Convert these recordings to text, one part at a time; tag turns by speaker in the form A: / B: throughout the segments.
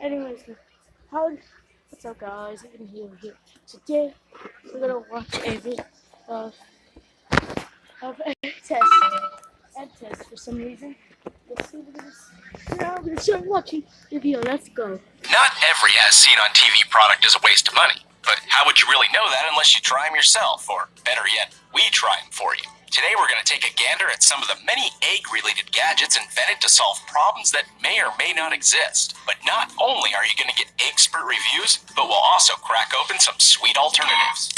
A: Anyways, what's up, guys? I'm here. Today, we're gonna watch a video of a test for some reason. Let's see what it is. Now I'm gonna start watching the video. Let's go.
B: Not every as-seen-on-TV product is a waste of money, but how would you really know that unless you try them yourself, or better yet, we try them for you. Today we're going to take a gander at some of the many egg-related gadgets invented to solve problems that may or may not exist. But not only are you going to get expert reviews, but we'll also crack open some sweet alternatives.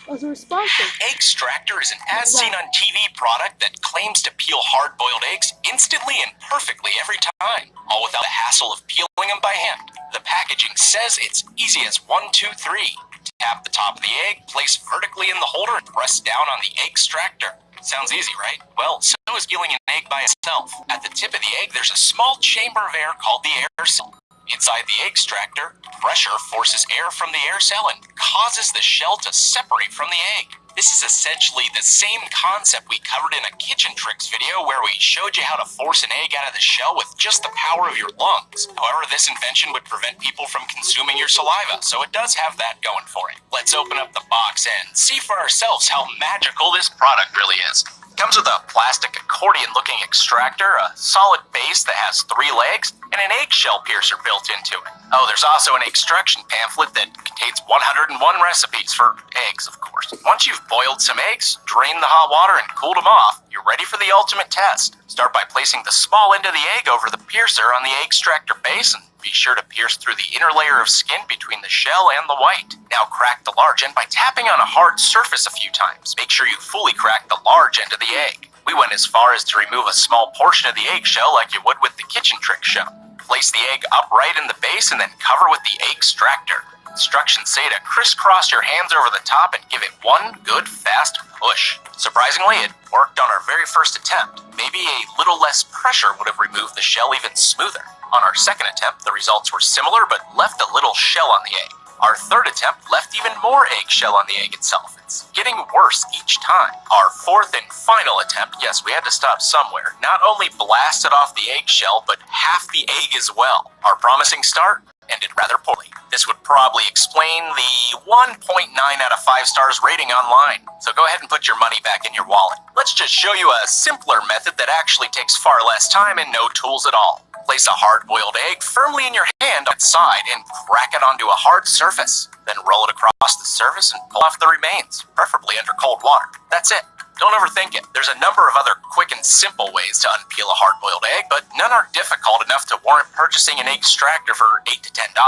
A: As a sponsor.
B: Eggstractor is an as-seen-on-TV product that claims to peel hard-boiled eggs instantly and perfectly every time, all without the hassle of peeling them by hand. The packaging says it's easy as 1, 2, 3. Tap the top of the egg, place vertically in the holder, and press down on the Eggstractor. Sounds easy, right? Well, so is peeling an egg by itself. At the tip of the egg, there's a small chamber of air called the air cell. Inside the Eggstractor, pressure forces air from the air cell and causes the shell to separate from the egg. This is essentially the same concept we covered in a kitchen tricks video where we showed you how to force an egg out of the shell with just the power of your lungs. However, this invention would prevent people from consuming your saliva, so it does have that going for it. Let's open up the box and see for ourselves how magical this product really is. Comes with a plastic accordion-looking extractor, a solid base that has 3 legs, and an eggshell piercer built into it. Oh, there's also an instruction pamphlet that contains 101 recipes for eggs, of course. Once you've boiled some eggs, drained the hot water, and cooled them off, you're ready for the ultimate test. Start by placing the small end of the egg over the piercer on the Eggstractor base, and be sure to pierce through the inner layer of skin between the shell and the white. Now crack the large end by tapping on a hard surface a few times. Make sure you fully crack the large end of the egg. We went as far as to remove a small portion of the eggshell like you would with the kitchen trick show. Place the egg upright in the base and then cover with the Eggstractor. Instructions say to crisscross your hands over the top and give it one good fast push. Surprisingly, it worked on our very first attempt. Maybe a little less pressure would have removed the shell even smoother. On our second attempt, the results were similar but left a little shell on the egg. Our third attempt left even more eggshell on the egg itself. It's getting worse each time. Our fourth and final attempt, yes, we had to stop somewhere, not only blasted off the eggshell, but half the egg as well. Our promising start ended rather poorly. This would probably explain the 1.9 out of 5 stars rating online. So go ahead and put your money back in your wallet. Let's just show you a simpler method that actually takes far less time and no tools at all. Place a hard-boiled egg firmly in your hand on its side and crack it onto a hard surface. Then roll it across the surface and pull off the remains, preferably under cold water. That's it. Don't overthink it. There's a number of other quick and simple ways to unpeel a hard-boiled egg, but none are difficult enough to warrant purchasing an Eggstractor for $8 to $10.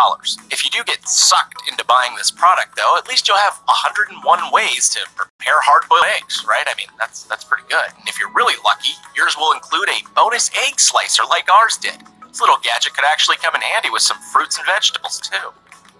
B: If you do get sucked into buying this product, though, at least you'll have 101 ways to prepare hard-boiled eggs, right? I mean, that's pretty good. And if you're really lucky, yours will include a bonus egg slicer like ours did. This little gadget could actually come in handy with some fruits and vegetables, too.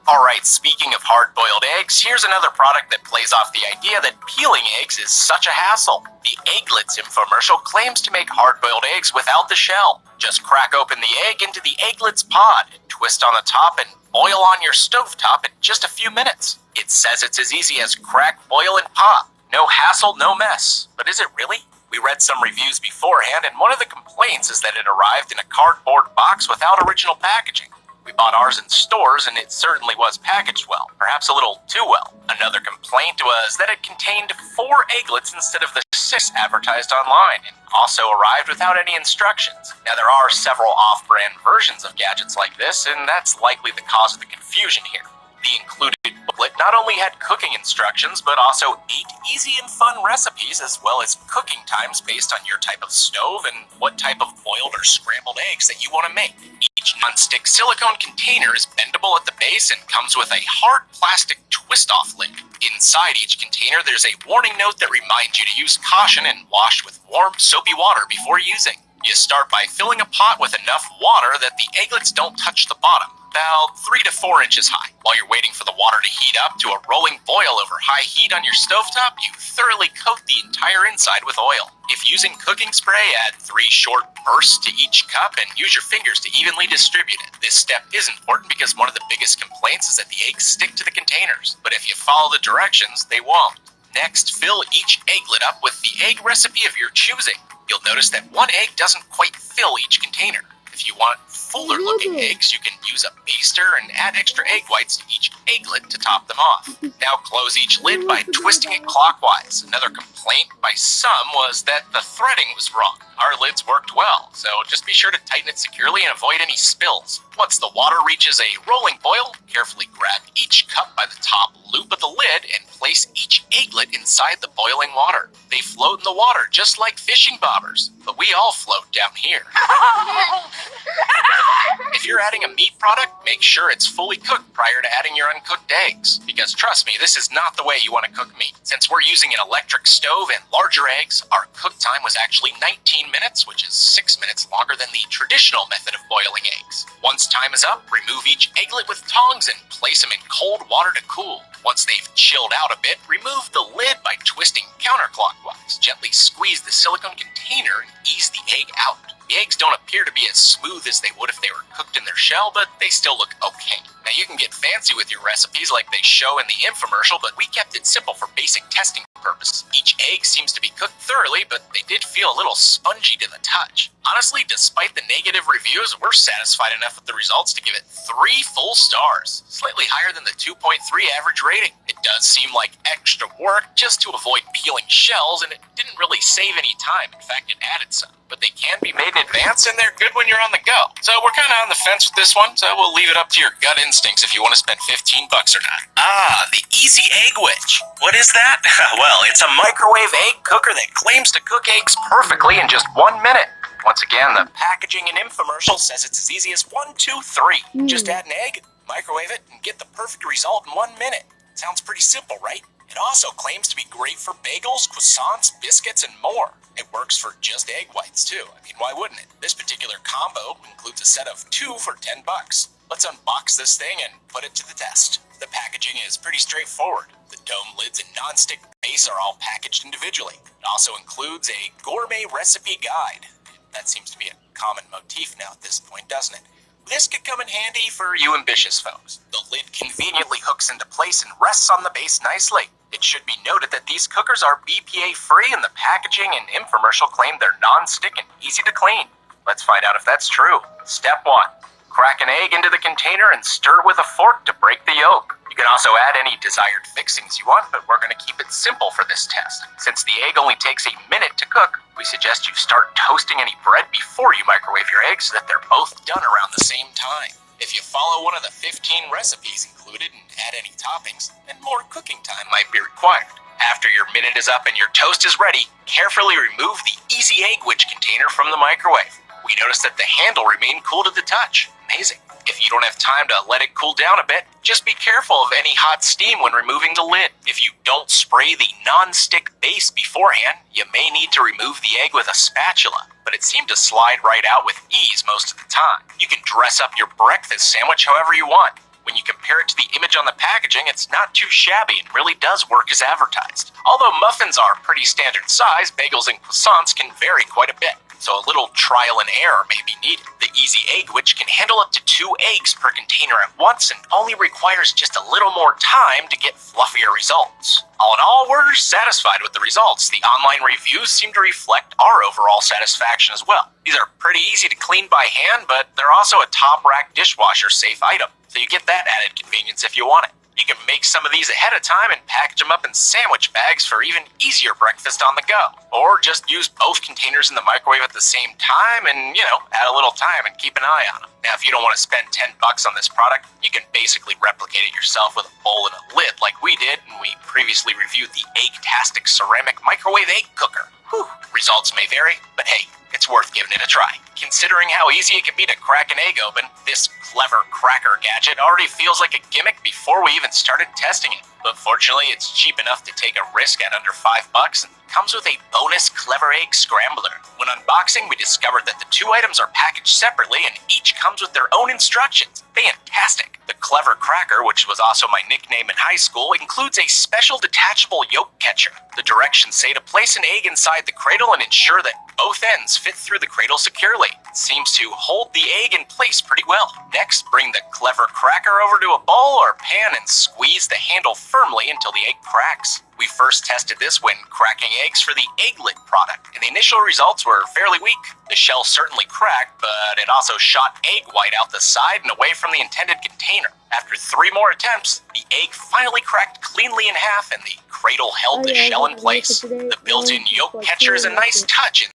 B: Alright, speaking of hard-boiled eggs, here's another product that plays off the idea that peeling eggs is such a hassle. The Egglets infomercial claims to make hard-boiled eggs without the shell. Just crack open the egg into the Egglets pod, twist on the top, and boil on your stovetop in just a few minutes. It says it's as easy as crack, boil, and pop. No hassle, no mess. But is it really? We read some reviews beforehand, and one of the complaints is that it arrived in a cardboard box without original packaging. We bought ours in stores, and it certainly was packaged well, perhaps a little too well. Another complaint was that it contained 4 egglets instead of the 6 advertised online, and also arrived without any instructions. Now, there are several off-brand versions of gadgets like this, and that's likely the cause of the confusion here. The included booklet not only had cooking instructions, but also 8 easy and fun recipes, as well as cooking times based on your type of stove and what type of boiled or scrambled eggs that you want to make. Each non-stick silicone container is bendable at the base and comes with a hard plastic twist-off lid. Inside each container, there's a warning note that reminds you to use caution and wash with warm, soapy water before using. You start by filling a pot with enough water that the egglets don't touch the bottom, about 3 to 4 inches high. While you're waiting for the water to heat up to a rolling boil over high heat on your stovetop, you thoroughly coat the entire inside with oil. If using cooking spray, add 3 short bursts to each cup and use your fingers to evenly distribute it. This step is important because one of the biggest complaints is that the eggs stick to the containers, but if you follow the directions, they won't. Next, fill each egglet up with the egg recipe of your choosing. You'll notice that one egg doesn't quite fill each container. If you want fuller looking eggs, you can use a baster and add extra egg whites to each egglet to top them off. Now close each lid by twisting it clockwise. Another complaint by some was that the threading was wrong. Our lids worked well, so just be sure to tighten it securely and avoid any spills. Once the water reaches a rolling boil, carefully grab each cup by the top loop of the lid and place each egglet inside the boiling water. They float in the water just like fishing bobbers, but we all float down here. If you're adding a meat product, make sure it's fully cooked prior to adding your uncooked eggs. Because trust me, this is not the way you want to cook meat. Since we're using an electric stove and larger eggs, our cook time was actually 19 minutes, which is 6 minutes longer than the traditional method of boiling eggs. Once time is up, remove each egglet with tongs and place them in cold water to cool. Once they've chilled out a bit, remove the lid by twisting counterclockwise. Gently squeeze the silicone container and ease the egg out. The eggs don't appear to be as smooth as they would if they were cooked in their shell, but they still look okay. Now you can get fancy with your recipes like they show in the infomercial, but we kept it simple for basic testing purposes. Each egg seems to be cooked thoroughly, but they did feel a little spongy to the touch. Honestly, despite the negative reviews, we're satisfied enough with the results to give it 3 full stars, slightly higher than the 2.3 average rating. It does seem like extra work just to avoid peeling shells, and it didn't really save any time. In fact, it added some. But they can be made in advance, and they're good when you're on the go. So we're kind of on the fence with this one, so we'll leave it up to your gut instincts if you want to spend $15 or not. Ah, the Easy Egg Witch. What is that? Well, it's a microwave egg cooker that claims to cook eggs perfectly in just 1 minute. Once again, the packaging and infomercial says it's as easy as 1, 2, 3. Just add an egg, microwave it, and get the perfect result in 1 minute. Sounds pretty simple, right? It also claims to be great for bagels, croissants, biscuits, and more. It works for just egg whites, too. I mean, why wouldn't it? This particular combo includes a set of 2 for $10. Let's unbox this thing and put it to the test. The packaging is pretty straightforward. The dome lids and non-stick base are all packaged individually. It also includes a gourmet recipe guide. That seems to be a common motif now at this point, doesn't it? This could come in handy for you ambitious folks. The lid conveniently hooks into place and rests on the base nicely. It should be noted that these cookers are BPA free and the packaging and infomercial claim they're non-stick and easy to clean. Let's find out if that's true. Step 1. Crack an egg into the container and stir with a fork to break the yolk. You can also add any desired fixings you want, but we're going to keep it simple for this test. Since the egg only takes a minute to cook, we suggest you start toasting any bread before you microwave your eggs so that they're both done around the same time. If you follow one of the 15 recipes included and add any toppings, then more cooking time might be required. After your minute is up and your toast is ready, carefully remove the Easy Egg Witch container from the microwave. We noticed that the handle remained cool to the touch. Amazing. If you don't have time to let it cool down a bit, just be careful of any hot steam when removing the lid. If you don't spray the non-stick base beforehand, you may need to remove the egg with a spatula, but it seemed to slide right out with ease most of the time. You can dress up your breakfast sandwich however you want. When you compare it to the image on the packaging, it's not too shabby and really does work as advertised. Although muffins are pretty standard size, bagels and croissants can vary quite a bit, so a little trial and error may be needed. The Easy Egg Witch can handle up to 2 eggs per container at once and only requires just a little more time to get fluffier results. All in all, we're satisfied with the results. The online reviews seem to reflect our overall satisfaction as well. These are pretty easy to clean by hand, but they're also a top rack dishwasher safe item, so you get that added convenience if you want it. You can make some of these ahead of time and package them up in sandwich bags for even easier breakfast on the go. Or just use both containers in the microwave at the same time and, add a little time and keep an eye on them. Now, if you don't want to spend $10 on this product, you can basically replicate it yourself with a bowl and a lid like we did when we previously reviewed the Eggtastic ceramic microwave egg cooker. Whew. Results may vary, but hey, it's worth giving it a try. Considering how easy it can be to crack an egg open, this clever cracker gadget already feels like a gimmick before we even started testing it. But fortunately, it's cheap enough to take a risk at under $5 and comes with a bonus Clever Egg Scrambler. When unboxing, we discovered that the 2 items are packaged separately and each comes with their own instructions. Fantastic! The Clever Cracker, which was also my nickname in high school, includes a special detachable yolk catcher. The directions say to place an egg inside the cradle and ensure that both ends fit through the cradle securely. seems to hold the egg in place pretty well. Next, bring the clever cracker over to a bowl or pan and squeeze the handle firmly until the egg cracks. We first tested this when cracking eggs for the Egglet product, and the initial results were fairly weak. The shell certainly cracked, but it also shot egg white out the side and away from the intended container. After 3 more attempts, the egg finally cracked cleanly in half and the cradle held the shell in place. The built-in yolk catcher is a nice touch in